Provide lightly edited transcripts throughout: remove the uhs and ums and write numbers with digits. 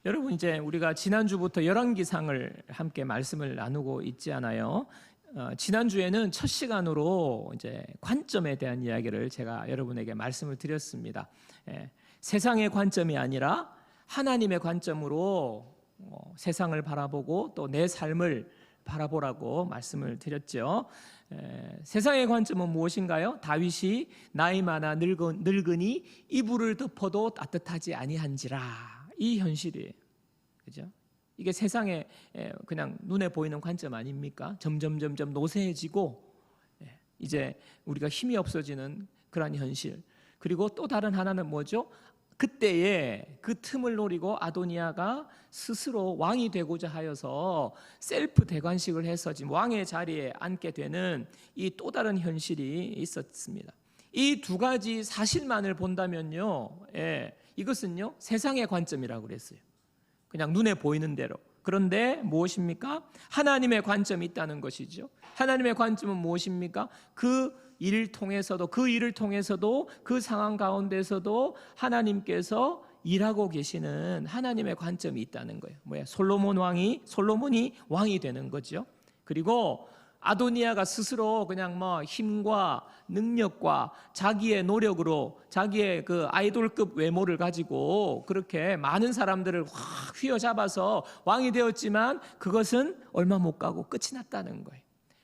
여러분, 이제 우리가 지난주부터 열왕기상을 함께 말씀을 나누고 있지 않아요? 지난주에는 첫 시간으로 이제 관점에 대한 이야기를 제가 여러분에게 말씀을 드렸습니다. 세상의 관점이 아니라 하나님의 관점으로 세상을 바라보고 또 내 삶을 바라보라고 말씀을 드렸죠. 세상의 관점은 무엇인가요? 다윗이 나이 많아 늙으니 이불을 덮어도 따뜻하지 아니한지라, 이 현실이에요. 그죠? 이게 세상에 그냥 눈에 보이는 관점 아닙니까? 점점 노쇠해지고 이제 우리가 힘이 없어지는 그런 현실. 그리고 또 다른 하나는 뭐죠? 그때에 그 틈을 노리고 아도니아가 스스로 왕이 되고자 하여서 셀프 대관식을 해서 지금 왕의 자리에 앉게 되는 이 또 다른 현실이 있었습니다. 이 두 가지 사실만을 본다면요, 이것은요 세상의 관점이라고 그랬어요. 그냥 눈에 보이는 대로. 그런데 무엇입니까? 하나님의 관점이 있다는 것이죠. 하나님의 관점은 무엇입니까? 그 일을 통해서도 그 상황 가운데서도 하나님께서 일하고 계시는 하나님의 관점이 있다는 거예요. 뭐야? 솔로몬이 왕이 되는 거죠. 그리고 아도니아가 스스로 그냥 힘과 능력과 자기의 노력으로 자기의 그 아이돌급 외모를 가지고 그렇게 많은 사람들을 확 휘어잡아서 왕이 되었지만 그것은 얼마 못 가고 끝이 났다는 거예요.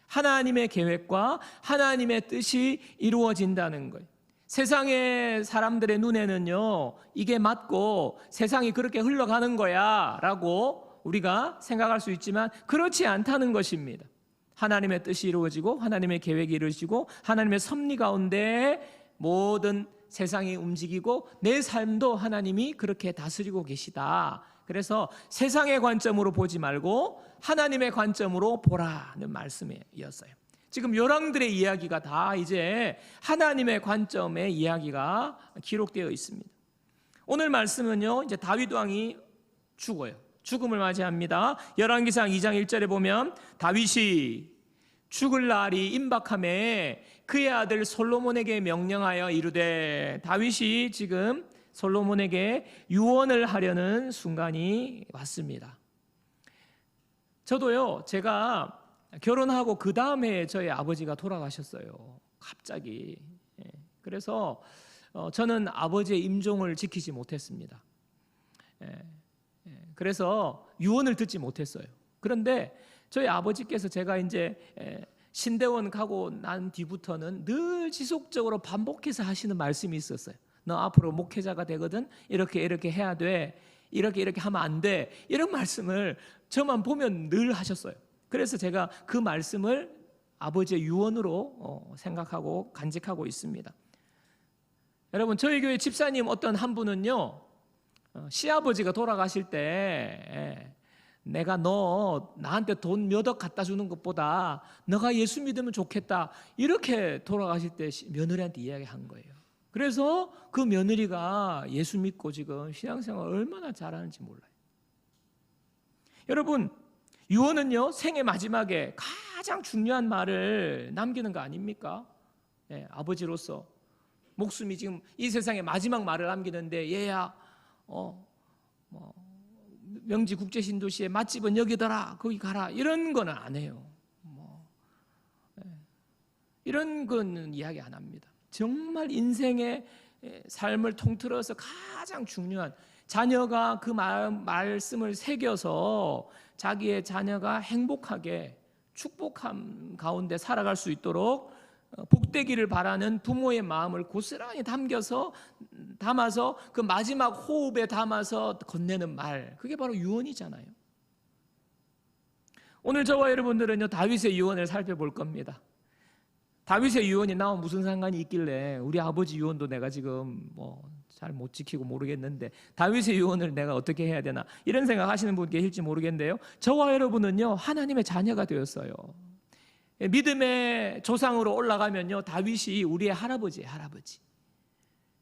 하나님의 계획과 하나님의 뜻이 이루어진다는 거예요. 세상의 사람들의 눈에는요, 이게 맞고 세상이 그렇게 흘러가는 거야 라고 우리가 생각할 수 있지만 그렇지 않다는 것입니다. 하나님의 뜻이 이루어지고 하나님의 계획이 이루어지고 하나님의 섭리 가운데 모든 세상이 움직이고 내 삶도 하나님이 그렇게 다스리고 계시다. 그래서 세상의 관점으로 보지 말고 하나님의 관점으로 보라는 말씀이었어요. 지금 열왕들의 이야기가 다 이제 하나님의 관점의 이야기가 기록되어 있습니다. 오늘 말씀은요, 이제 다윗 왕이 죽어요. 죽음을 맞이합니다. 열왕기상 2장 1절에 보면 다윗이 죽을 날이 임박함에 그의 아들 솔로몬에게 명령하여 이르되, 다윗이 지금 솔로몬에게 유언을 하려는 순간이 왔습니다. 저도요, 제가 결혼하고 그 다음에 저희 아버지가 돌아가셨어요. 갑자기. 그래서 저는 아버지의 임종을 지키지 못했습니다. 그래서 유언을 듣지 못했어요. 그런데 저희 아버지께서 제가 이제 신대원 가고 난 뒤부터는 늘 지속적으로 반복해서 하시는 말씀이 있었어요. 너 앞으로 목회자가 되거든. 이렇게 해야 돼. 이렇게 하면 안 돼. 이런 말씀을 저만 보면 늘 하셨어요. 그래서 제가 그 말씀을 아버지의 유언으로 생각하고 간직하고 있습니다. 여러분, 저희 교회 집사님 어떤 한 분은요, 시아버지가 돌아가실 때 내가 너 나한테 돈 몇 억 갖다 주는 것보다 너가 예수 믿으면 좋겠다, 이렇게 돌아가실 때 며느리한테 이야기한 거예요. 그래서 그 며느리가 예수 믿고 지금 신앙생활 얼마나 잘하는지 몰라요. 여러분, 유언은요, 생의 마지막에 가장 중요한 말을 남기는 거 아닙니까? 아버지로서 목숨이 지금 이 세상에 마지막 말을 남기는데, 얘야 명지 국제신도시의 맛집은 여기더라, 거기 가라, 이런 거는 안 해요. 이런 거는 이야기 안 합니다. 정말 인생의 삶을 통틀어서 가장 중요한, 자녀가 그 말씀을 새겨서 자기의 자녀가 행복하게 축복함 가운데 살아갈 수 있도록 복되기를 바라는 부모의 마음을 고스란히 담아서 그 마지막 호흡에 담아서 건네는 말, 그게 바로 유언이잖아요. 오늘 저와 여러분들은요, 다윗의 유언을 살펴볼 겁니다. 다윗의 유언이 나와 무슨 상관이 있길래, 우리 아버지 유언도 내가 지금 잘 못 지키고 모르겠는데 다윗의 유언을 내가 어떻게 해야 되나, 이런 생각하시는 분 계실지 모르겠는데요, 저와 여러분은요 하나님의 자녀가 되었어요. 믿음의 조상으로 올라가면요, 다윗이 우리의 할아버지예요, 할아버지.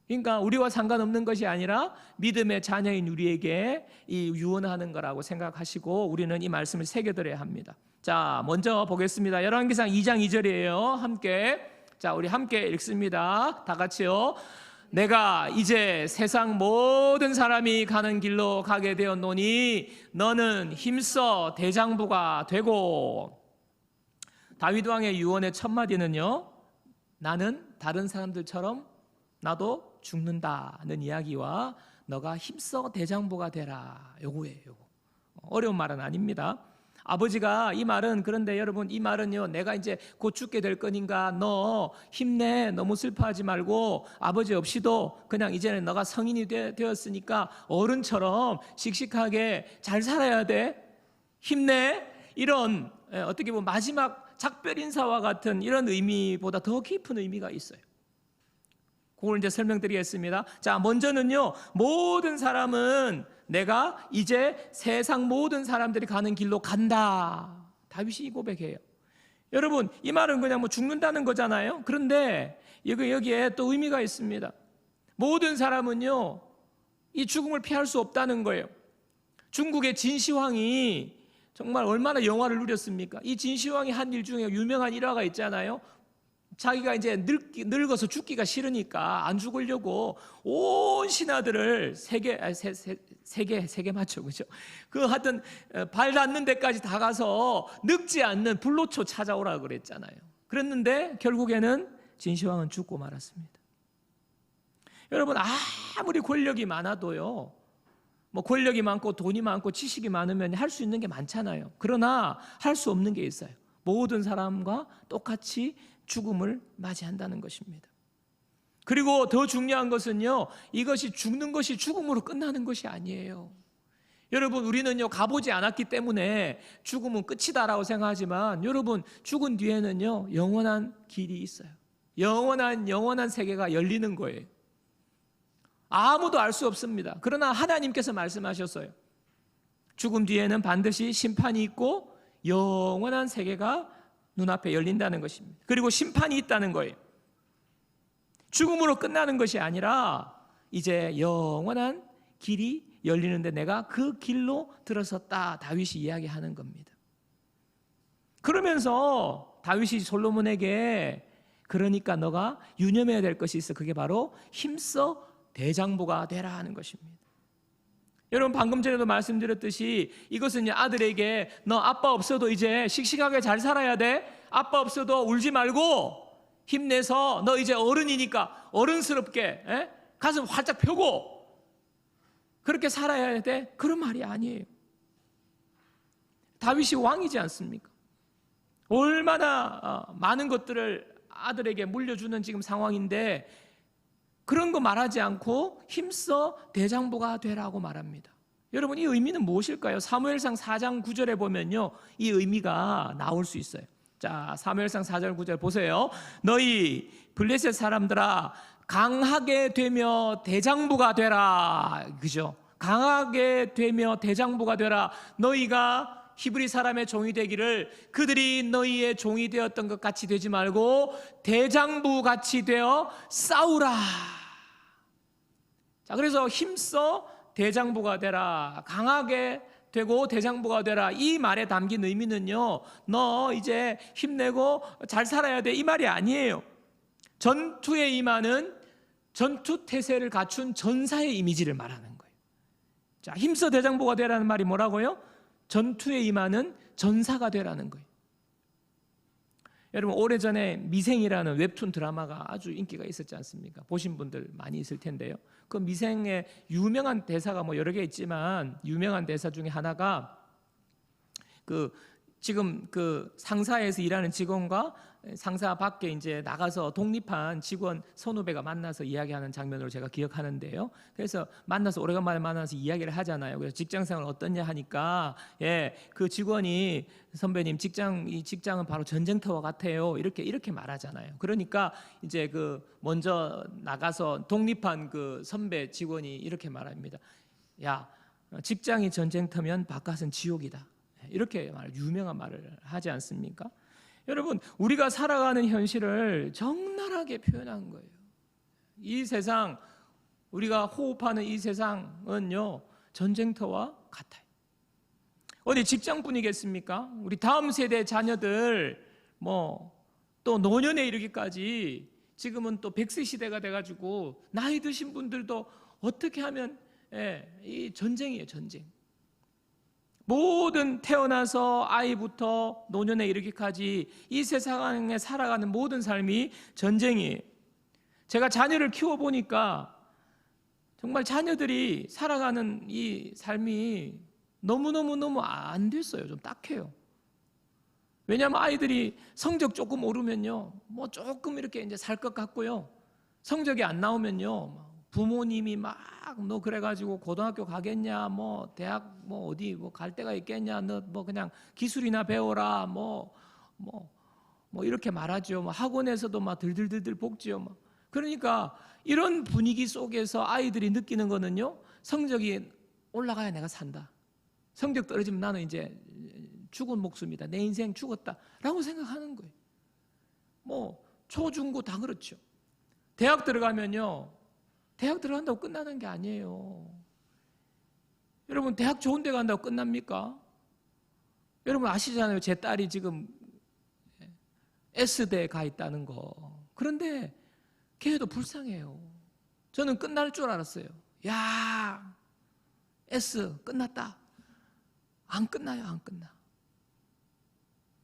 그러니까 우리와 상관없는 것이 아니라 믿음의 자녀인 우리에게 이 유언하는 거라고 생각하시고 우리는 이 말씀을 새겨들어야 합니다. 자, 먼저 보겠습니다. 열왕기상 2장 2절이에요. 우리 함께 읽습니다. 다 같이요. 내가 이제 세상 모든 사람이 가는 길로 가게 되었노니 너는 힘써 대장부가 되고. 다윗 왕의 유언의 첫 마디는요, 나는 다른 사람들처럼 나도 죽는다는 이야기와 너가 힘써 대장부가 되라, 요거예요. 요거. 어려운 말은 아닙니다. 아버지가 이 말은, 그런데 여러분 이 말은요, 내가 이제 곧 죽게 될 거니까 너 힘내, 너무 슬퍼하지 말고, 아버지 없이도 그냥 이제는 너가 성인이 되었으니까 어른처럼 씩씩하게 잘 살아야 돼, 힘내, 이런 어떻게 보면 마지막 작별 인사와 같은 이런 의미보다 더 깊은 의미가 있어요. 그걸 이제 설명드리겠습니다. 자, 먼저는요, 모든 사람은 내가 이제 세상 모든 사람들이 가는 길로 간다, 다윗이 고백해요. 여러분, 이 말은 그냥 뭐 죽는다는 거잖아요. 그런데 여기에 또 의미가 있습니다. 모든 사람은요, 이 죽음을 피할 수 없다는 거예요. 중국의 진시황이 정말 얼마나 영화를 누렸습니까? 이 진시황이 한 일 중에 유명한 일화가 있잖아요. 자기가 이제 늙어서 죽기가 싫으니까 안 죽으려고 온 신하들을 세 개 맞죠, 그죠? 그 하여튼 발 닿는 데까지 다 가서 늙지 않는 불로초 찾아오라 그랬잖아요. 그랬는데 결국에는 진시황은 죽고 말았습니다. 여러분, 아무리 권력이 많아도요, 뭐 권력이 많고 돈이 많고 지식이 많으면 할 수 있는 게 많잖아요. 그러나 할 수 없는 게 있어요. 모든 사람과 똑같이 죽음을 맞이한다는 것입니다. 그리고 더 중요한 것은요, 이것이 죽는 것이 죽음으로 끝나는 것이 아니에요. 여러분, 우리는요 가보지 않았기 때문에 죽음은 끝이다라고 생각하지만, 여러분, 죽은 뒤에는요 영원한 길이 있어요. 영원한 세계가 열리는 거예요. 아무도 알 수 없습니다. 그러나 하나님께서 말씀하셨어요. 죽음 뒤에는 반드시 심판이 있고 영원한 세계가 눈앞에 열린다는 것입니다. 그리고 심판이 있다는 거예요. 죽음으로 끝나는 것이 아니라 이제 영원한 길이 열리는데 내가 그 길로 들어섰다, 다윗이 이야기하는 겁니다. 그러면서 다윗이 솔로몬에게, 그러니까 너가 유념해야 될 것이 있어, 그게 바로 힘써 대장부가 되라 하는 것입니다. 여러분, 방금 전에도 말씀드렸듯이 이것은 아들에게 너 아빠 없어도 이제 씩씩하게 잘 살아야 돼, 아빠 없어도 울지 말고 힘내서 너 이제 어른이니까 어른스럽게 가슴 활짝 펴고 그렇게 살아야 돼, 그런 말이 아니에요. 다윗이 왕이지 않습니까? 얼마나 많은 것들을 아들에게 물려주는 지금 상황인데 그런 거 말하지 않고 힘써 대장부가 되라고 말합니다. 여러분, 이 의미는 무엇일까요? 사무엘상 4장 9절에 보면요, 이 의미가 나올 수 있어요. 자, 사무엘상 4절 9절 보세요. 너희 블레셋 사람들아, 강하게 되며 대장부가 되라. 그죠? 강하게 되며 대장부가 되라. 너희가 히브리 사람의 종이 되기를 그들이 너희의 종이 되었던 것 같이 되지 말고 대장부 같이 되어 싸우라. 자, 그래서 힘써 대장부가 되라, 강하게 되고 대장부가 되라, 이 말에 담긴 의미는요, 너 이제 힘내고 잘 살아야 돼, 이 말이 아니에요. 전투에 임하는 전투 태세를 갖춘 전사의 이미지를 말하는 거예요. 자, 힘써 대장부가 되라는 말이 뭐라고요? 전투에 임하는 전사가 되라는 거예요. 여러분, 오래전에 미생이라는 웹툰 드라마가 아주 인기가 있었지 않습니까? 보신 분들 많이 있을 텐데요. 그 미생의 유명한 대사가 뭐 여러 개 있지만 유명한 대사 중에 하나가 지금 상사에서 일하는 직원과 상사 밖에 이제 나가서 독립한 직원 선후배가 만나서 이야기하는 장면으로 제가 기억하는데요. 그래서 오래간만에 만나서 이야기를 하잖아요. 그래서 직장생활 어떻냐 하니까, 그 직원이 선배님 이 직장은 바로 전쟁터와 같아요, 이렇게 말하잖아요. 그러니까 이제 먼저 나가서 독립한 그 선배 직원이 이렇게 말합니다. 야, 직장이 전쟁터면 바깥은 지옥이다. 이렇게 유명한 말을 하지 않습니까? 여러분, 우리가 살아가는 현실을 적나라하게 표현한 거예요. 이 세상, 우리가 호흡하는 이 세상은요, 전쟁터와 같아요. 어디 직장뿐이겠습니까? 우리 다음 세대 자녀들 또 노년에 이르기까지 지금은 또 100세 시대가 돼가지고 나이 드신 분들도 어떻게 하면 이 전쟁이에요, 전쟁. 모든 태어나서 아이부터 노년에 이르기까지 이 세상에 살아가는 모든 삶이 전쟁이에요. 제가 자녀를 키워보니까 정말 자녀들이 살아가는 이 삶이 너무너무 안 됐어요. 좀 딱해요. 왜냐하면 아이들이 성적 조금 오르면요, 뭐 조금 이렇게 이제 살 것 같고요, 성적이 안 나오면요, 부모님이 막 너 그래가지고 고등학교 가겠냐, 뭐 대학 뭐 어디 뭐 갈 데가 있겠냐, 너 뭐 그냥 기술이나 배워라, 뭐 이렇게 말하죠. 뭐 학원에서도 막 들들들들 볶지요. 막 그러니까 이런 분위기 속에서 아이들이 느끼는 거는요, 성적이 올라가야 내가 산다. 성적 떨어지면 나는 이제 죽은 목숨이다. 내 인생 죽었다라고 생각하는 거예요. 뭐 초중고 다 그렇죠. 대학 들어가면요, 대학 들어간다고 끝나는 게 아니에요. 여러분, 대학 좋은 데 간다고 끝납니까? 여러분 아시잖아요. 제 딸이 지금 S대에 가 있다는 거. 그런데 걔도 불쌍해요. 저는 끝날 줄 알았어요. 야, S 끝났다. 안 끝나요, 안 끝나.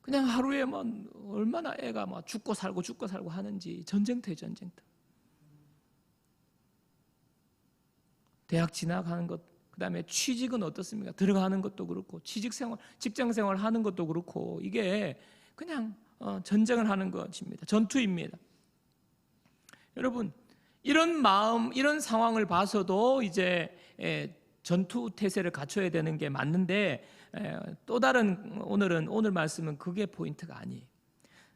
그냥 하루에만 얼마나 애가 막 죽고 살고 하는지. 전쟁터예요, 전쟁터. 대학 지나가는 것, 그 다음에 취직은 어떻습니까? 들어가는 것도 그렇고, 취직생활, 직장생활 하는 것도 그렇고, 이게 그냥 전쟁을 하는 것입니다. 전투입니다. 여러분, 이런 마음, 이런 상황을 봐서도 이제 전투 태세를 갖춰야 되는 게 맞는데, 또 다른 오늘 말씀은 그게 포인트가 아니에요.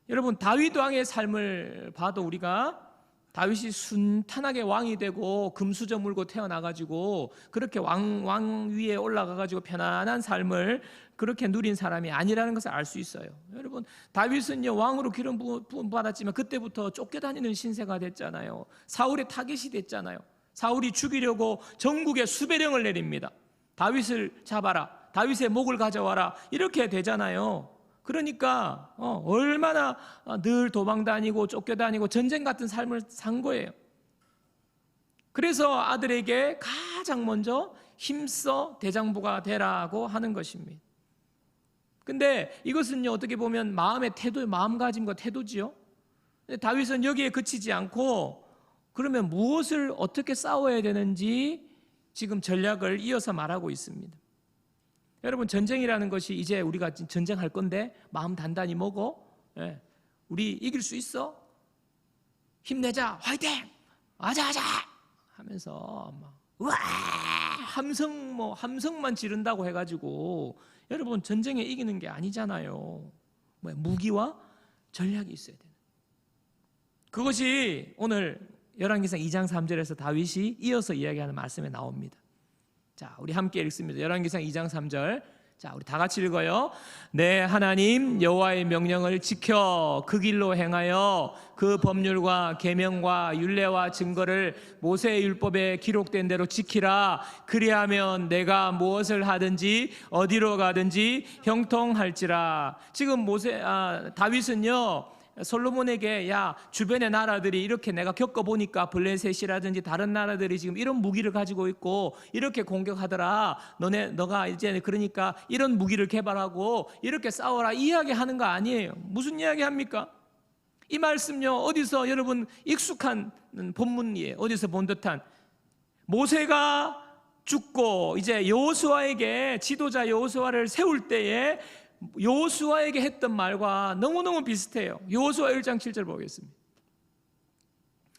여러분, 다윗 왕의 삶을 봐도 우리가 다윗이 순탄하게 왕이 되고 금수저 물고 태어나가지고 그렇게 왕 위에 올라가가지고 편안한 삶을 그렇게 누린 사람이 아니라는 것을 알 수 있어요. 여러분, 다윗은요, 왕으로 기름 부음 받았지만 그때부터 쫓겨다니는 신세가 됐잖아요. 사울의 타겟이 됐잖아요. 사울이 죽이려고 전국에 수배령을 내립니다. 다윗을 잡아라, 다윗의 목을 가져와라, 이렇게 되잖아요. 그러니까 얼마나 늘 도망다니고 쫓겨다니고 전쟁 같은 삶을 산 거예요. 그래서 아들에게 가장 먼저 힘써 대장부가 되라고 하는 것입니다. 근데 이것은요, 어떻게 보면 마음의 태도, 마음가짐과 태도지요. 다윗은 여기에 그치지 않고 그러면 무엇을 어떻게 싸워야 되는지 지금 전략을 이어서 말하고 있습니다. 여러분, 전쟁이라는 것이 이제 우리가 전쟁할 건데 마음 단단히 먹어. 우리 이길 수 있어. 힘내자. 화이팅. 아자아자 하면서 막 우와 함성만 지른다고 해가지고 여러분, 전쟁에 이기는 게 아니잖아요. 무기와 전략이 있어야 돼요. 그것이 오늘 열왕기상 2장 3절에서 다윗이 이어서 이야기하는 말씀에 나옵니다. 자, 우리 함께 읽습니다. 열왕기상 2장 3절. 자, 우리 다 같이 읽어요. 내 하나님 여호와의 명령을 지켜 그 길로 행하여 그 법률과 계명과 율례와 증거를 모세의 율법에 기록된 대로 지키라. 그리하면 내가 무엇을 하든지 어디로 가든지 형통할지라. 지금 다윗은요, 솔로몬에게 야, 주변의 나라들이 이렇게 내가 겪어보니까 블레셋이라든지 다른 나라들이 지금 이런 무기를 가지고 있고 이렇게 공격하더라. 너가 이제 그러니까 이런 무기를 개발하고 이렇게 싸워라, 이야기하는 거 아니에요. 무슨 이야기 합니까? 이 말씀요, 어디서 여러분 익숙한 본문이에요. 어디서 본 듯한, 모세가 죽고 이제 여호수아에게, 지도자 여호수아를 세울 때에 여호수아에게 했던 말과 너무너무 비슷해요. 여호수아 1장 7절 보겠습니다.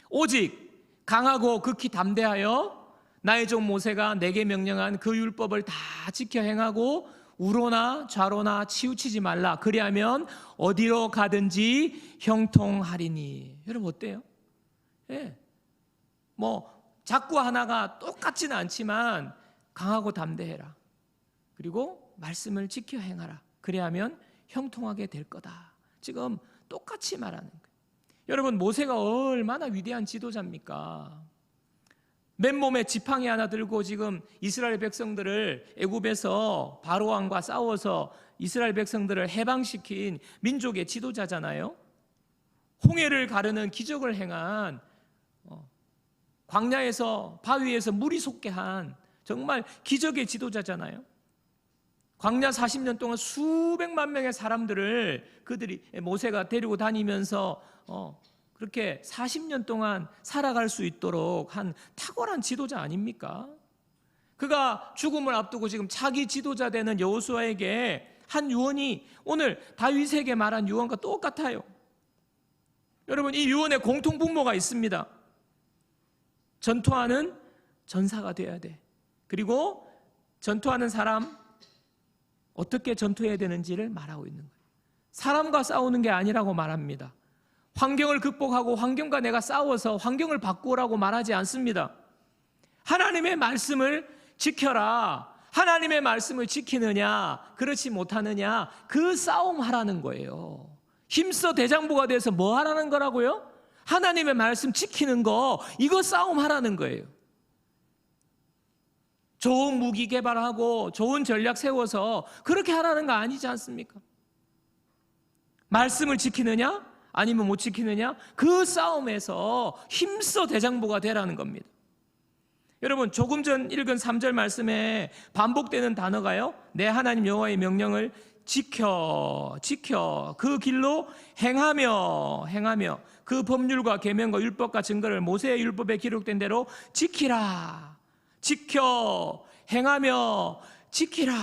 오직 강하고 극히 담대하여 나의 종 모세가 내게 명령한 그 율법을 다 지켜 행하고 우로나 좌로나 치우치지 말라. 그리하면 어디로 가든지 형통하리니. 여러분 어때요? 작구 하나가 똑같지는 않지만 강하고 담대해라. 그리고 말씀을 지켜 행하라. 그리하면 형통하게 될 거다. 지금 똑같이 말하는 거예요. 여러분, 모세가 얼마나 위대한 지도자입니까? 맨몸에 지팡이 하나 들고 지금 이스라엘 백성들을 애굽에서 바로 왕과 싸워서 이스라엘 백성들을 해방시킨 민족의 지도자잖아요. 홍해를 가르는 기적을 행한, 광야에서 바위에서 물이 솟게 한 정말 기적의 지도자잖아요. 광야 40년 동안 수백만 명의 사람들을 그들이 모세가 데리고 다니면서 그렇게 40년 동안 살아갈 수 있도록 한 탁월한 지도자 아닙니까? 그가 죽음을 앞두고 지금 자기 지도자 되는 여호수아에게 한 유언이 오늘 다윗에게 말한 유언과 똑같아요. 여러분, 이 유언에 공통분모가 있습니다. 전투하는 전사가 돼야 돼. 그리고 전투하는 사람, 어떻게 전투해야 되는지를 말하고 있는 거예요. 사람과 싸우는 게 아니라고 말합니다. 환경을 극복하고 환경과 내가 싸워서 환경을 바꾸라고 말하지 않습니다. 하나님의 말씀을 지켜라. 하나님의 말씀을 지키느냐, 그렇지 못하느냐, 그 싸움 하라는 거예요. 힘써 대장부가 돼서 뭐 하라는 거라고요? 하나님의 말씀 지키는 거, 이거 싸움 하라는 거예요. 좋은 무기 개발하고 좋은 전략 세워서 그렇게 하라는 거 아니지 않습니까? 말씀을 지키느냐 아니면 못 지키느냐, 그 싸움에서 힘써 대장부가 되라는 겁니다. 여러분, 조금 전 읽은 3절 말씀에 반복되는 단어가요, 내 하나님 여호와의 명령을 지켜 그 길로 행하며 그 법률과 계명과 율법과 증거를 모세의 율법에 기록된 대로 지키라. 지켜 행하며 지키라.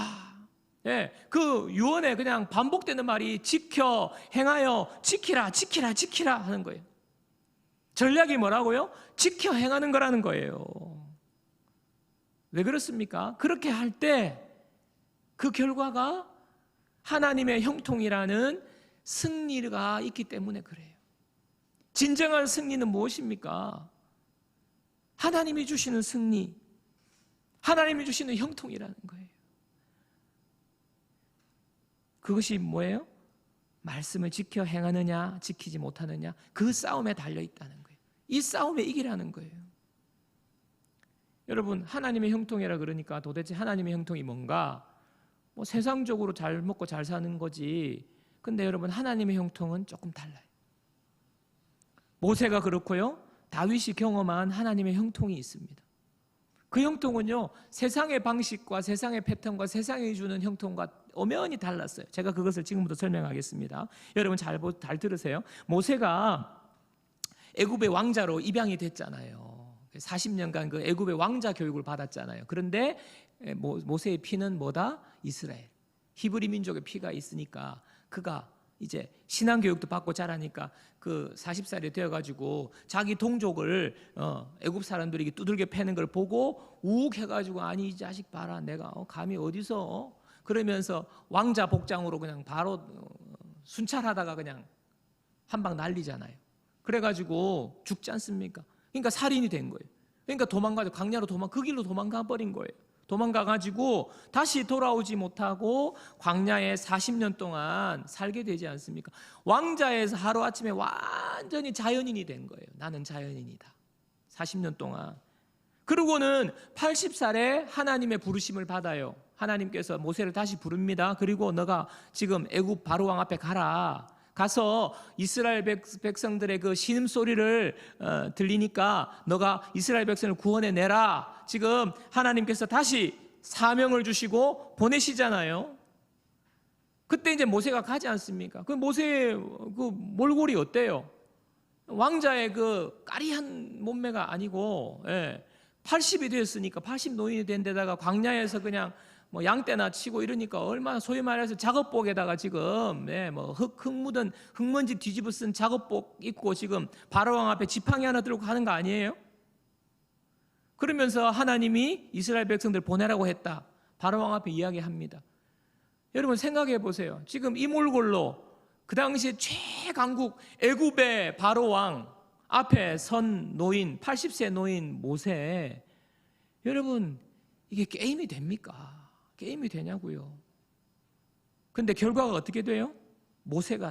예, 그 유언에 그냥 반복되는 말이 지켜 행하여 지키라 하는 거예요. 전략이 뭐라고요? 지켜 행하는 거라는 거예요. 왜 그렇습니까? 그렇게 할 때 그 결과가 하나님의 형통이라는 승리가 있기 때문에 그래요. 진정한 승리는 무엇입니까? 하나님이 주시는 승리, 하나님이 주시는 형통이라는 거예요. 그것이 뭐예요? 말씀을 지켜 행하느냐 지키지 못하느냐, 그 싸움에 달려있다는 거예요. 이 싸움에 이기라는 거예요. 여러분, 하나님의 형통이라 그러니까 도대체 하나님의 형통이 뭔가? 뭐 세상적으로 잘 먹고 잘 사는 거지. 근데 여러분, 하나님의 형통은 조금 달라요. 모세가 그렇고요, 다윗이 경험한 하나님의 형통이 있습니다. 그 형통은요, 세상의 방식과 세상의 패턴과 세상이 주는 형통과 엄연히 달랐어요. 제가 그것을 지금부터 설명하겠습니다. 여러분 잘 들으세요. 모세가 애굽의 왕자로 입양이 됐잖아요. 40년간 그 애굽의 왕자 교육을 받았잖아요. 그런데 모세의 피는 뭐다? 이스라엘, 히브리 민족의 피가 있으니까 그가 이제 신앙 교육도 받고 자라니까 그 40살이 되어가지고 자기 동족을 애굽 사람들이 두들겨 패는 걸 보고 욱 해가지고, 아니 이 자식 봐라, 내가 감히 어디서 그러면서 왕자 복장으로 그냥 바로 순찰하다가 그냥 한 방 날리잖아요. 그래가지고 죽지 않습니까? 그러니까 살인이 된 거예요. 그러니까 도망가죠. 광야로 그 길로 도망가 버린 거예요. 도망가가지고 다시 돌아오지 못하고 광야에 40년 동안 살게 되지 않습니까? 왕자에서 하루아침에 완전히 자연인이 된 거예요. 나는 자연인이다. 40년 동안. 그러고는 80살에 하나님의 부르심을 받아요. 하나님께서 모세를 다시 부릅니다. 그리고 너가 지금 애굽 바로왕 앞에 가서 이스라엘 백성들의 그 신음소리를 들리니까 너가 이스라엘 백성을 구원해 내라. 지금 하나님께서 다시 사명을 주시고 보내시잖아요. 그때 이제 모세가 가지 않습니까? 그 모세의 그 몰골이 어때요? 왕자의 그 까리한 몸매가 아니고 80이 되었으니까, 80 노인이 된 데다가 광야에서 그냥 뭐 양떼나 치고 이러니까 얼마나, 소위 말해서 작업복에다가 지금 뭐 흙 묻은 흙먼지 뒤집어 쓴 작업복 입고 지금 바로왕 앞에 지팡이 하나 들고 가는 거 아니에요? 그러면서 하나님이 이스라엘 백성들 보내라고 했다, 바로왕 앞에 이야기합니다. 여러분 생각해 보세요. 지금 이 몰골로 그 당시에 최강국 애굽의 바로왕 앞에 선 노인, 80세 노인 모세, 여러분 이게 게임이 됩니까? 게임이 되냐고요. 근데 결과가 어떻게 돼요? 모세가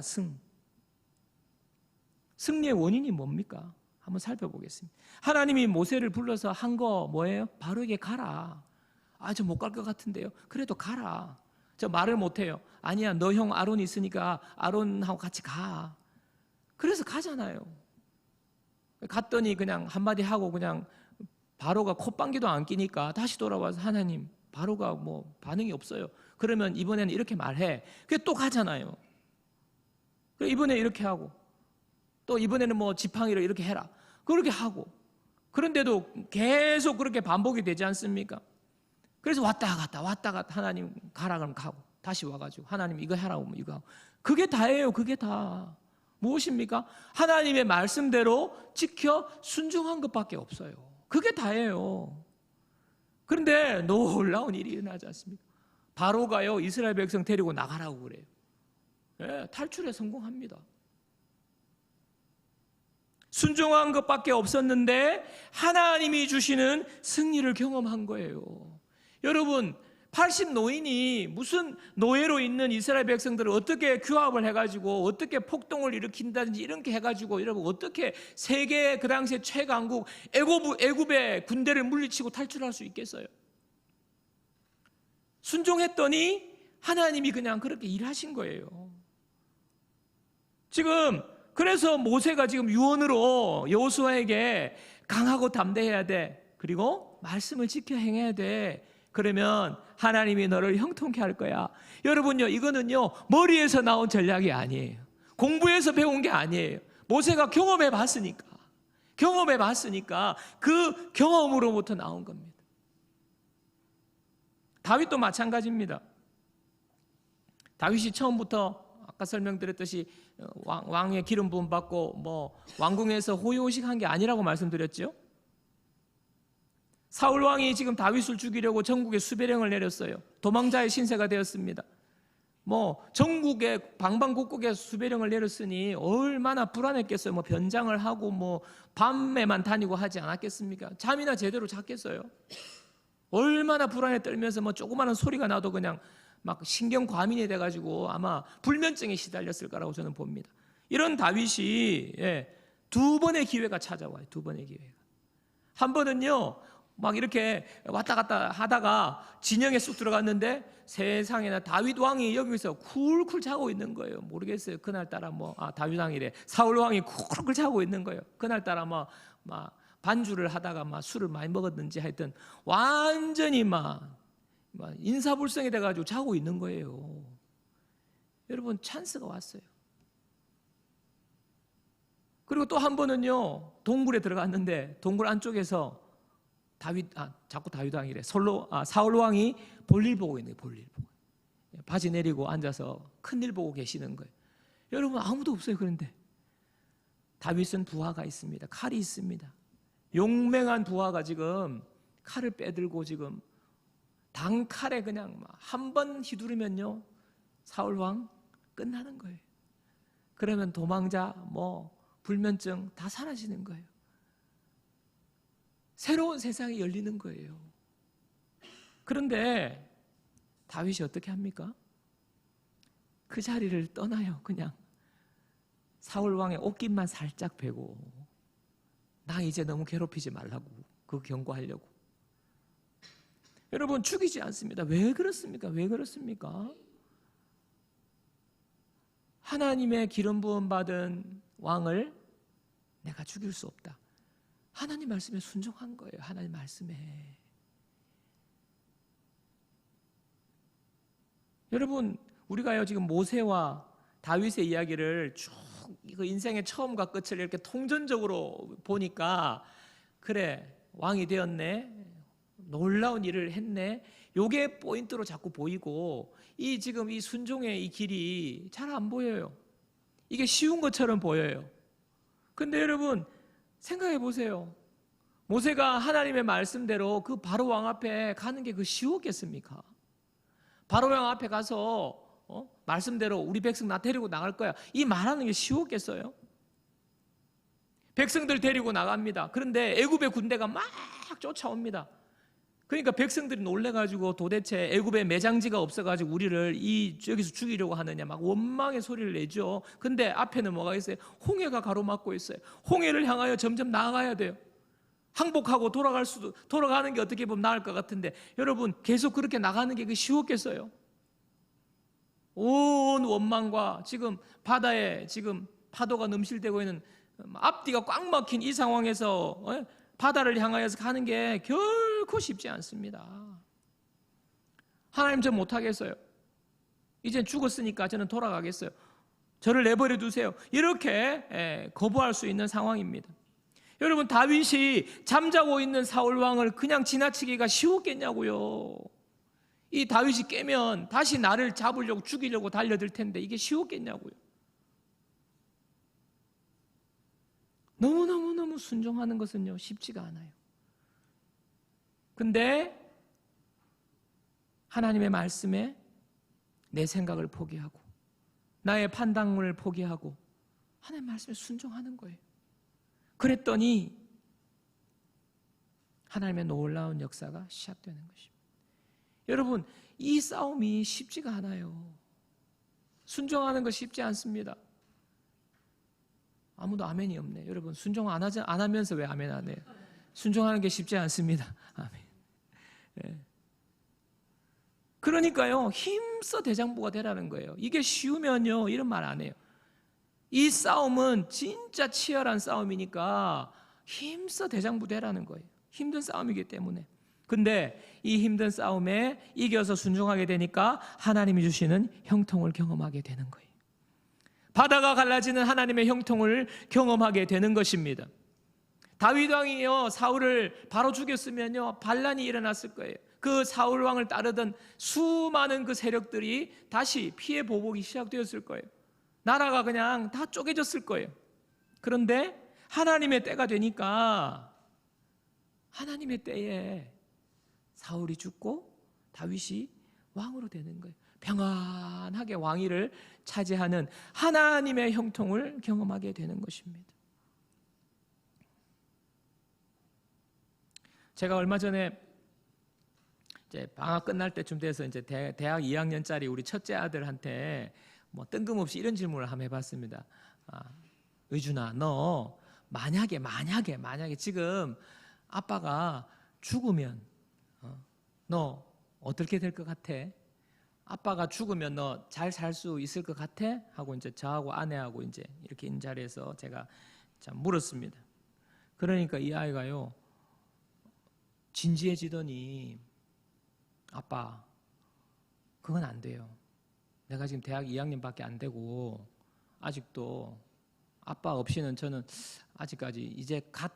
승리의 원인이 뭡니까? 한번 살펴보겠습니다. 하나님이 모세를 불러서 한 거 뭐예요? 바로에게 가라. 아, 저 못 갈 것 같은데요. 그래도 가라. 저 말을 못해요. 아니야, 너 형 아론이 있으니까 아론하고 같이 가. 그래서 가잖아요. 갔더니 그냥 한마디 하고 그냥 바로가 콧방귀도 안 끼니까 다시 돌아와서 하나님, 바로가 뭐 반응이 없어요. 그러면 이번에는 이렇게 말해. 그게 또 가잖아요. 그래 이번에 이렇게 하고 또 이번에는 뭐 지팡이로 이렇게 해라. 그렇게 하고 그런데도 계속 그렇게 반복이 되지 않습니까? 그래서 왔다 갔다 하나님 가라 그러면 가고 다시 와가지고 하나님 이거 하라고 하면 이거 하고 그게 다예요. 그게 다 무엇입니까? 하나님의 말씀대로 지켜 순종한 것밖에 없어요. 그게 다예요. 그런데 놀라운 일이 일어나지 않습니까? 바로가요 이스라엘 백성 데리고 나가라고 그래요. 예, 탈출에 성공합니다. 순종한 것밖에 없었는데 하나님이 주시는 승리를 경험한 거예요. 여러분 80 노인이 무슨 노예로 있는 이스라엘 백성들을 어떻게 규합을 해가지고 어떻게 폭동을 일으킨다든지 이렇게 해가지고 여러분 어떻게 세계 그 당시에 최강국 애굽의 군대를 물리치고 탈출할 수 있겠어요? 순종했더니 하나님이 그냥 그렇게 일하신 거예요. 지금 그래서 모세가 지금 유언으로 여호수아에게 강하고 담대해야 돼. 그리고 말씀을 지켜 행해야 돼. 그러면 하나님이 너를 형통케 할 거야. 여러분요, 이거는요 머리에서 나온 전략이 아니에요. 공부해서 배운 게 아니에요. 모세가 경험해 봤으니까 그 경험으로부터 나온 겁니다. 다윗도 마찬가지입니다. 다윗이 처음부터 아까 설명드렸듯이 왕의 기름 부음 받고 뭐 왕궁에서 호요식한 게 아니라고 말씀드렸죠. 사울 왕이 지금 다윗을 죽이려고 전국에 수배령을 내렸어요. 도망자의 신세가 되었습니다. 뭐 전국에 방방곡곡에 수배령을 내렸으니 얼마나 불안했겠어요. 뭐 변장을 하고 뭐 밤에만 다니고 하지 않았겠습니까? 잠이나 제대로 잤겠어요? 얼마나 불안에 떨면서 뭐 조그마한 소리가 나도 그냥 막 신경 과민이 돼가지고 아마 불면증에 시달렸을 거라고 저는 봅니다. 이런 다윗이 두 번의 기회가 찾아와요. 두 번의 기회가. 한 번은요 막 이렇게 왔다 갔다 하다가 진영에 쑥 들어갔는데 세상에나 다윗 왕이 여기서 쿨쿨 자고 있는 거예요. 모르겠어요. 그날따라 다윗 왕이래. 사울 왕이 쿨쿨 자고 있는 거예요. 그날따라 막 반주를 하다가 막 술을 많이 먹었는지 하여튼 완전히 막 인사불성이 돼가지고 자고 있는 거예요. 여러분 찬스가 왔어요. 그리고 또 한 번은요 동굴에 들어갔는데 동굴 안쪽에서 자꾸 다윗 왕이래. 사울 왕이 볼일 보고 있는 거예요. 볼일 보고 바지 내리고 앉아서 큰일 보고 계시는 거예요. 여러분 아무도 없어요. 그런데 다윗은 부하가 있습니다. 칼이 있습니다. 용맹한 부하가 지금 칼을 빼들고 지금 단칼에 그냥 한 번 휘두르면요 사울 왕 끝나는 거예요. 그러면 도망자 불면증 다 사라지는 거예요. 새로운 세상이 열리는 거예요. 그런데 다윗이 어떻게 합니까? 그 자리를 떠나요. 그냥 사울 왕의 옷깃만 살짝 베고 나 이제 너무 괴롭히지 말라고 그 경고하려고. 여러분 죽이지 않습니다. 왜 그렇습니까? 왜 그렇습니까? 하나님의 기름 부음 받은 왕을 내가 죽일 수 없다. 하나님 말씀에 순종한 거예요. 하나님 말씀에. 여러분 우리가요 지금 모세와 다윗의 이야기를 쭉 그 인생의 처음과 끝을 이렇게 통전적으로 보니까 그래 왕이 되었네, 놀라운 일을 했네, 요게 포인트로 자꾸 보이고 지금 이 순종의 이 길이 잘 안 보여요. 이게 쉬운 것처럼 보여요. 근데 여러분 생각해 보세요. 모세가 하나님의 말씀대로 그 바로 왕 앞에 가는 게 쉬웠겠습니까? 바로 왕 앞에 가서 말씀대로 우리 백성 나 데리고 나갈 거야 이 말하는 게 쉬웠겠어요? 백성들 데리고 나갑니다. 그런데 애굽의 군대가 막 쫓아옵니다. 그러니까 백성들이 놀래가지고 도대체 애굽에 매장지가 없어가지고 우리를 여기서 죽이려고 하느냐 막 원망의 소리를 내죠. 근데 앞에는 뭐가 있어요? 홍해가 가로막고 있어요. 홍해를 향하여 점점 나아가야 돼요. 항복하고 돌아가는 게 어떻게 보면 나을 것 같은데 여러분 계속 그렇게 나가는 게 쉬웠겠어요? 온 원망과 지금 바다에 지금 파도가 넘실대고 있는 앞뒤가 꽉 막힌 이 상황에서 바다를 향하여서 가는 게 결코 쉽지 않습니다. 하나님 저 못하겠어요. 이젠 죽었으니까 저는 돌아가겠어요. 저를 내버려 두세요. 이렇게 거부할 수 있는 상황입니다. 여러분, 다윗이 잠자고 있는 사울 왕을 그냥 지나치기가 쉬웠겠냐고요. 이 다윗이 깨면 다시 나를 잡으려고 죽이려고 달려들 텐데 이게 쉬웠겠냐고요. 너무너무 순종하는 것은요 쉽지가 않아요. 근데 하나님의 말씀에 내 생각을 포기하고 나의 판단을 포기하고 하나님의 말씀에 순종하는 거예요. 그랬더니 하나님의 놀라운 역사가 시작되는 것입니다. 여러분, 이 싸움이 쉽지가 않아요. 순종하는 거 쉽지 않습니다. 아무도 아멘이 없네. 여러분, 순종 안 하면서 왜 아멘 안 해요? 순종하는 게 쉽지 않습니다. 아멘. 네. 그러니까요, 힘써 대장부가 되라는 거예요. 이게 쉬우면요 이런 말 안 해요. 이 싸움은 진짜 치열한 싸움이니까 힘써 대장부 되라는 거예요. 힘든 싸움이기 때문에. 근데 이 힘든 싸움에 이겨서 순종하게 되니까 하나님이 주시는 형통을 경험하게 되는 거예요. 바다가 갈라지는 하나님의 형통을 경험하게 되는 것입니다. 다윗 왕이요 사울을 바로 죽였으면요 반란이 일어났을 거예요. 그 사울 왕을 따르던 수많은 그 세력들이 다시 피해 보복이 시작되었을 거예요. 나라가 그냥 다 쪼개졌을 거예요. 그런데 하나님의 때가 되니까 하나님의 때에 사울이 죽고 다윗이 왕으로 되는 거예요. 평안하게 왕위를 차지하는 하나님의 형통을 경험하게 되는 것입니다. 제가 얼마 전에 이제 방학 끝날 때쯤 돼서 이제 대학 2학년짜리 우리 첫째 아들한테 뭐 뜬금없이 이런 질문을 한번 해봤습니다. 의준아, 너 만약에 지금 아빠가 죽으면 너 어떻게 될 것 같아? 아빠가 죽으면 너 잘 살 수 있을 것 같아? 하고 이제 저하고 아내하고 이제 이렇게 있는 자리에서 제가 참 물었습니다. 그러니까 이 아이가요 진지해지더니 아빠 그건 안 돼요. 내가 지금 대학 2학년밖에 안 되고 아직도 아빠 없이는 저는 아직까지 이제 갓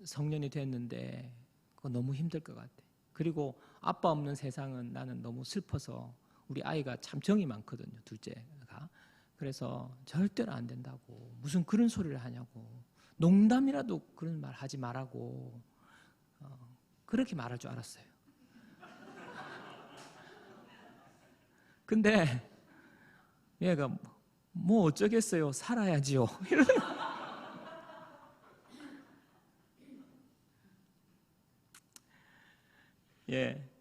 성년이 됐는데 그거 너무 힘들 것 같아. 그리고 아빠 없는 세상은 나는 너무 슬퍼서 우리 아이가 참 정이 많거든요. 둘째가. 그래서 절대로 안 된다고. 무슨 그런 소리를 하냐고. 농담이라도 그런 말 하지 말라고. 그렇게 말할 줄 알았어요. 근데 얘가 뭐 어쩌겠어요. 살아야지요. 예.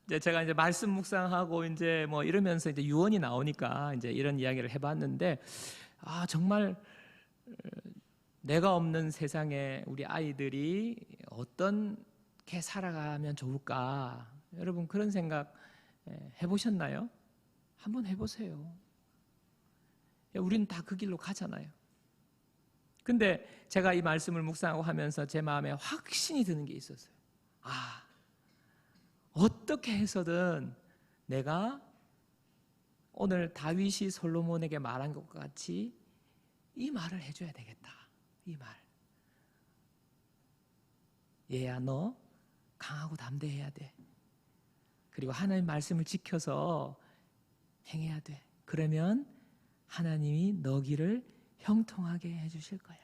이제 제가 이제 말씀 묵상하고 이제 뭐 이러면서 이제 유언이 나오니까 이제 이런 이야기를 해봤는데 정말 내가 없는 세상에 우리 아이들이 어떻게 살아가면 좋을까? 여러분 그런 생각 해보셨나요? 한번 해보세요. 우리는 다 그 길로 가잖아요. 근데 제가 이 말씀을 묵상하고 하면서 제 마음에 확신이 드는 게 있었어요. 어떻게 해서든 내가 오늘 다윗이 솔로몬에게 말한 것과 같이 이 말을 해줘야 되겠다. 이 말. 얘야 너 강하고 담대해야 돼. 그리고 하나님 말씀을 지켜서 행해야 돼. 그러면 하나님이 너 길을 형통하게 해주실 거야.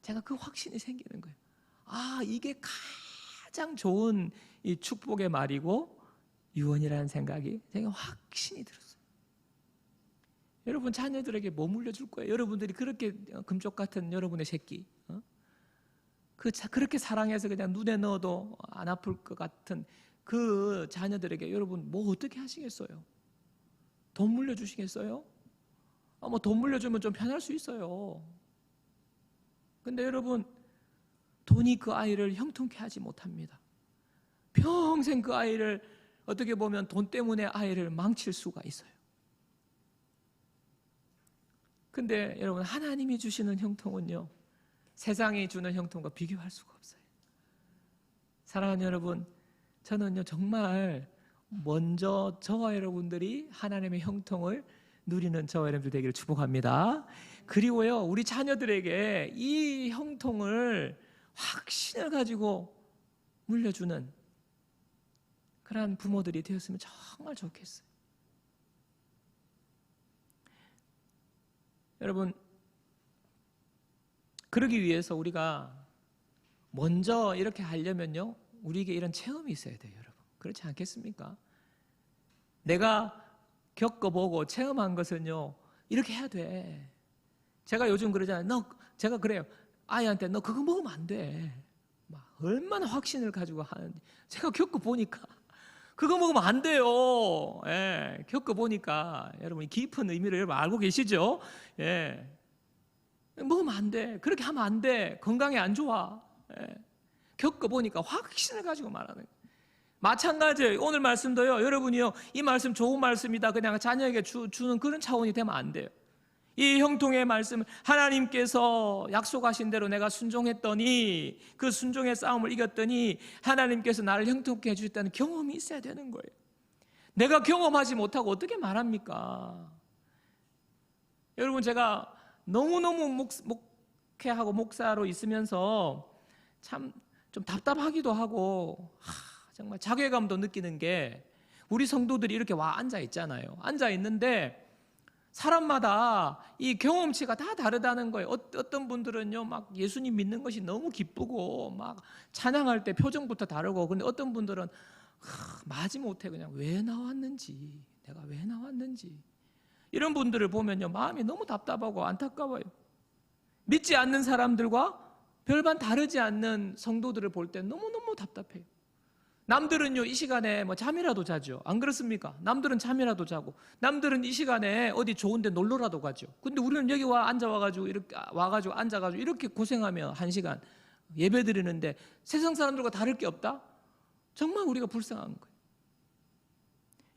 제가 그 확신이 생기는 거예요. 이게 가장 좋은 이 축복의 말이고 유언이라는 생각이 제가 확신이 들었어요. 여러분 자녀들에게 뭐 물려줄 거예요? 여러분들이 그렇게 금쪽 같은 여러분의 새끼 그렇게 사랑해서 그냥 눈에 넣어도 안 아플 것 같은 그 자녀들에게 여러분 뭐 어떻게 하시겠어요? 돈 물려주시겠어요? 뭐 돈 물려주면 좀 편할 수 있어요. 근데 여러분 돈이 그 아이를 형통케 하지 못합니다. 평생 그 아이를 어떻게 보면 돈 때문에 아이를 망칠 수가 있어요. 근데 여러분, 하나님이 주시는 형통은요, 세상이 주는 형통과 비교할 수가 없어요. 사랑하는 여러분, 저는요 정말 먼저 저와 여러분들이 하나님의 형통을 누리는 저와 여러분들 되기를 축복합니다. 그리고요, 우리 자녀들에게 이 형통을 확신을 가지고 물려주는 그러한 부모들이 되었으면 정말 좋겠어요. 여러분, 그러기 위해서 우리가 먼저 이렇게 하려면요, 우리에게 이런 체험이 있어야 돼요, 여러분. 그렇지 않겠습니까? 내가 겪어보고 체험한 것은요, 이렇게 해야 돼. 제가 요즘 그러잖아요. 제가 그래요. 아이한테 너 그거 먹으면 안 돼. 막 얼마나 확신을 가지고 하는지 제가 겪어보니까 그거 먹으면 안 돼요. 예, 겪어보니까 여러분 깊은 의미를 여러분 알고 계시죠? 예, 먹으면 안 돼. 그렇게 하면 안 돼. 건강에 안 좋아. 예, 겪어보니까 확신을 가지고 말하는 거예요. 마찬가지예요. 오늘 말씀도요, 여러분이요, 이 말씀 좋은 말씀이다 그냥 자녀에게 주는 그런 차원이 되면 안 돼요. 이 형통의 말씀, 하나님께서 약속하신 대로 내가 순종했더니, 그 순종의 싸움을 이겼더니 하나님께서 나를 형통케 해주셨다는 경험이 있어야 되는 거예요. 내가 경험하지 못하고 어떻게 말합니까? 여러분, 제가 너무너무 목회하고 목사로 있으면서 참 좀 답답하기도 하고 정말 자괴감도 느끼는 게, 우리 성도들이 이렇게 와 앉아 있잖아요. 앉아 있는데 사람마다 이 경험치가 다 다르다는 거예요. 어떤 분들은요, 막 예수님 믿는 것이 너무 기쁘고 막 찬양할 때 표정부터 다르고, 근데 어떤 분들은 마지못해 그냥 왜 나왔는지, 내가 왜 나왔는지, 이런 분들을 보면요 마음이 너무 답답하고 안타까워요. 믿지 않는 사람들과 별반 다르지 않는 성도들을 볼 때 너무너무 답답해요. 남들은요 이 시간에 뭐 잠이라도 자죠. 안 그렇습니까? 남들은 잠이라도 자고, 남들은 이 시간에 어디 좋은데 놀러라도 가죠. 근데 우리는 여기 앉아와가지고 이렇게 와가지고 앉아가지고 이렇게 고생하며 1시간 예배 드리는데 세상 사람들과 다를 게 없다? 정말 우리가 불쌍한 거예요.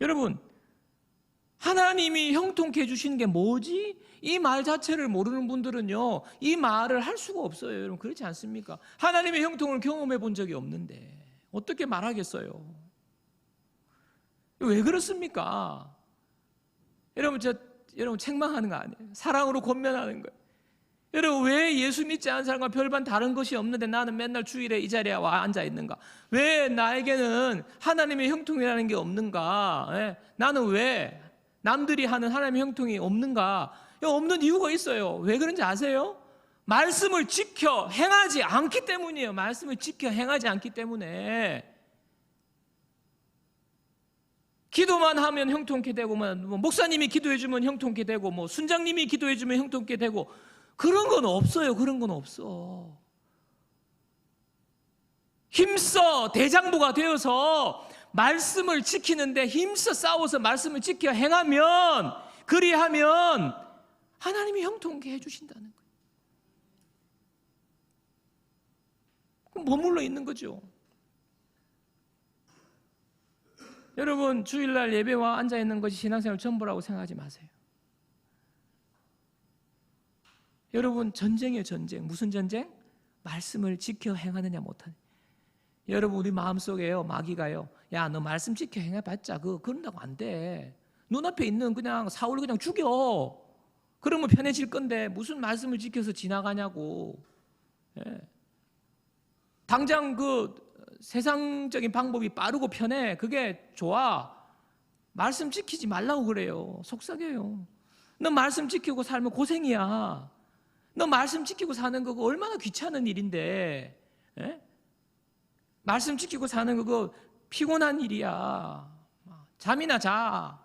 여러분, 하나님이 형통케 해주시는 게 뭐지? 이 말 자체를 모르는 분들은요 이 말을 할 수가 없어요. 여러분, 그렇지 않습니까? 하나님의 형통을 경험해 본 적이 없는데 어떻게 말하겠어요? 왜 그렇습니까? 여러분, 여러분 책망하는 거 아니에요. 사랑으로 권면하는 거예요. 여러분, 왜 예수 믿지 않은 사람과 별반 다른 것이 없는데 나는 맨날 주일에 이 자리에 와 앉아 있는가? 왜 나에게는 하나님의 형통이라는 게 없는가? 예? 나는 왜 남들이 하는 하나님의 형통이 없는가? 없는 이유가 있어요. 왜 그런지 아세요? 말씀을 지켜 행하지 않기 때문이에요. 말씀을 지켜 행하지 않기 때문에. 기도만 하면 형통케 되고, 뭐 목사님이 기도해 주면 형통케 되고, 뭐 순장님이 기도해 주면 형통케 되고, 그런 건 없어요. 그런 건 없어. 힘써 대장부가 되어서 말씀을 지키는데 힘써 싸워서 말씀을 지켜 행하면, 그리하면 하나님이 형통케 해주신다는 거예요. 그럼 머물러 있는 거죠. 여러분, 주일날 예배와 앉아있는 것이 신앙생활 전부라고 생각하지 마세요. 여러분, 전쟁이에요. 전쟁. 무슨 전쟁? 말씀을 지켜 행하느냐 못하느냐. 여러분, 우리 마음속에요 마귀가요, 야 너 말씀 지켜 행해봤자 그런다고 안 돼. 눈앞에 있는 그냥 사울을 그냥 죽여. 그러면 편해질 건데 무슨 말씀을 지켜서 지나가냐고. 예. 당장 세상적인 방법이 빠르고 편해. 그게 좋아. 말씀 지키지 말라고 그래요. 속삭여요. 너 말씀 지키고 살면 고생이야. 너 말씀 지키고 사는 거 얼마나 귀찮은 일인데. 예? 말씀 지키고 사는 거 피곤한 일이야. 잠이나 자.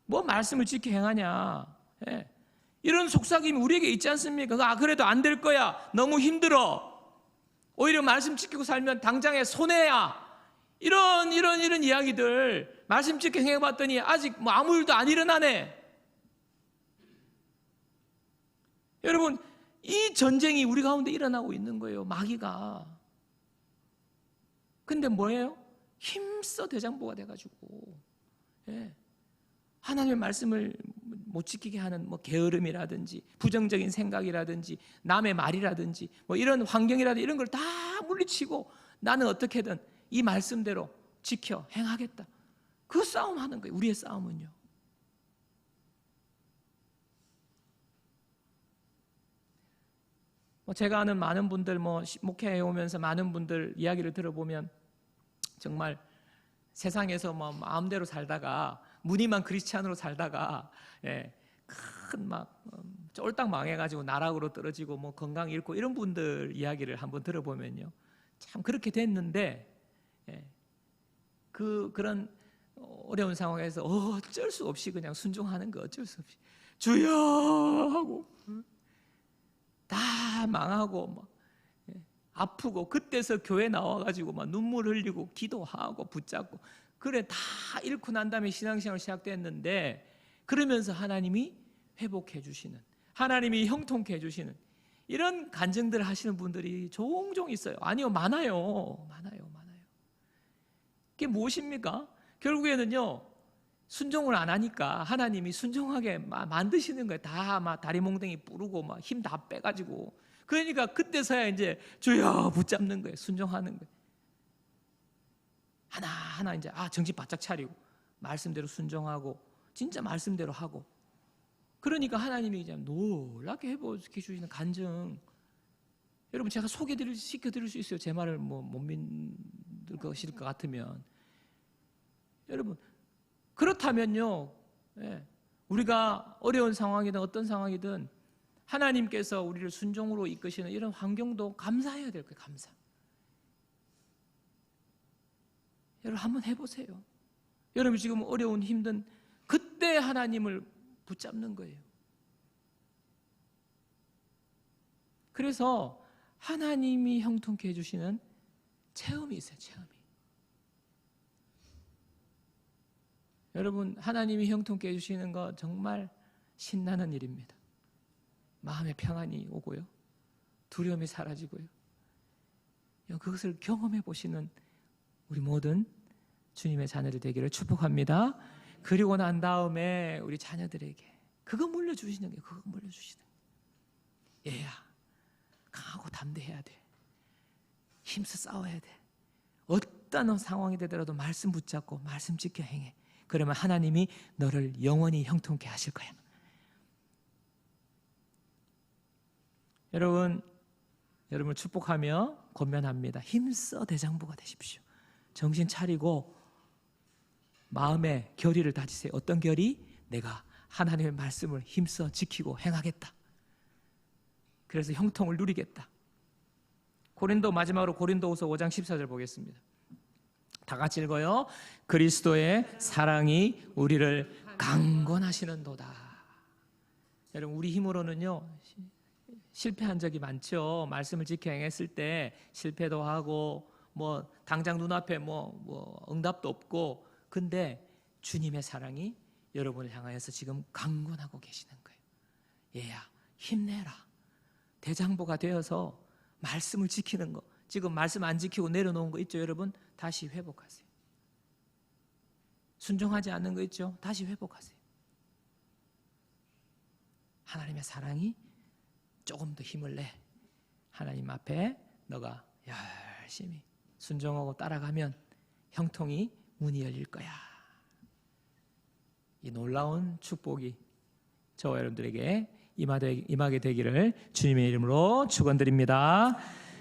뭐 말씀을 지켜 행하냐. 예. 이런 속삭임이 우리에게 있지 않습니까? 그래도 안 될 거야. 너무 힘들어. 오히려 말씀 지키고 살면 당장에 손해야. 이런 이야기들 말씀 지켜 행해봤더니 아직 뭐 아무 일도 안 일어나네. 여러분, 이 전쟁이 우리 가운데 일어나고 있는 거예요. 마귀가. 근데 뭐예요? 힘써 대장부가 돼가지고, 예. 하나님의 말씀을 못 지키게 하는 뭐 게으름이라든지 부정적인 생각이라든지 남의 말이라든지 뭐 이런 환경이라든지 이런 걸 다 물리치고 나는 어떻게든 이 말씀대로 지켜 행하겠다. 그 싸움 하는 거예요. 우리의 싸움은요. 제가 아는 많은 분들 목회해 오면서 많은 분들 이야기를 들어보면 정말 세상에서 마음대로 살다가 무늬만 크리스찬으로 살다가 큰 쫄딱 망해가지고 나락으로 떨어지고 건강 잃고 이런 분들 이야기를 한번 들어보면요, 참 그렇게 됐는데 그런 어려운 상황에서 어쩔 수 없이 그냥 순종하는 거, 어쩔 수 없이 주여 하고 다 망하고 아프고 그때서 교회 나와가지고 눈물 흘리고 기도하고 붙잡고 그래 다 잃고 난 다음에 신앙생활 시작됐는데, 그러면서 하나님이 회복해 주시는, 하나님이 형통케 해주시는 이런 간증들을 하시는 분들이 종종 있어요. 아니요, 많아요. 그게 무엇입니까? 결국에는요, 순종을 안 하니까 하나님이 순종하게 만드시는 거예요. 다 다리 몽둥이 부르고 힘 다 빼가지고. 그러니까 그때서야 이제 주여 붙잡는 거예요. 순종하는 거예요. 하나하나 이제 정신 바짝 차리고 말씀대로 순종하고 진짜 말씀대로 하고. 그러니까 하나님이 이제 놀랍게 회복해 주시는 간증. 여러분, 제가 시켜드릴 수 있어요. 제 말을 못 믿을 것일 것 같으면. 여러분, 그렇다면요, 우리가 어려운 상황이든 어떤 상황이든 하나님께서 우리를 순종으로 이끄시는 이런 환경도 감사해야 될 거예요. 감사. 여러분, 한번 해보세요. 여러분 지금 어려운 힘든 그때 하나님을 붙잡는 거예요. 그래서 하나님이 형통케 해주시는 체험이 있어요. 체험이. 여러분, 하나님이 형통케 해주시는 거 정말 신나는 일입니다. 마음의 평안이 오고요, 두려움이 사라지고요. 그것을 경험해 보시는 우리 모든 주님의 자녀들 되기를 축복합니다. 그리고 난 다음에 우리 자녀들에게 그거 물려주시는 거예요. 그거 물려주시는 거예요. 얘야, 강하고 담대해야 돼. 힘써 싸워야 돼. 어떤 상황이 되더라도 말씀 붙잡고 말씀 지켜 행해. 그러면 하나님이 너를 영원히 형통케 하실 거야. 여러분을 축복하며 권면합니다. 힘써 대장부가 되십시오. 정신 차리고 마음의 결의를 다지세요. 어떤 결의? 내가 하나님의 말씀을 힘써 지키고 행하겠다. 그래서 형통을 누리겠다. 마지막으로 고린도후서 5장 14절 보겠습니다. 다 같이 읽어요. 그리스도의 사랑이 우리를 강건하시는도다. 여러분, 우리 힘으로는요 실패한 적이 많죠. 말씀을 지켜 행했을 때 실패도 하고 당장 눈앞에 응답도 없고. 근데 주님의 사랑이 여러분을 향하여서 지금 강건하고 계시는 거예요. 얘야, 힘내라. 대장보가 되어서 말씀을 지키는 거, 지금 말씀 안 지키고 내려놓은 거 있죠, 여러분? 다시 회복하세요. 순종하지 않는 거 있죠? 다시 회복하세요. 하나님의 사랑이 조금 더 힘을 내. 하나님 앞에 너가 열심히 순종하고 따라가면 형통이 문이 열릴 거야. 이 놀라운 축복이 저와 여러분들에게 임하게 되기를 주님의 이름으로 축원드립니다.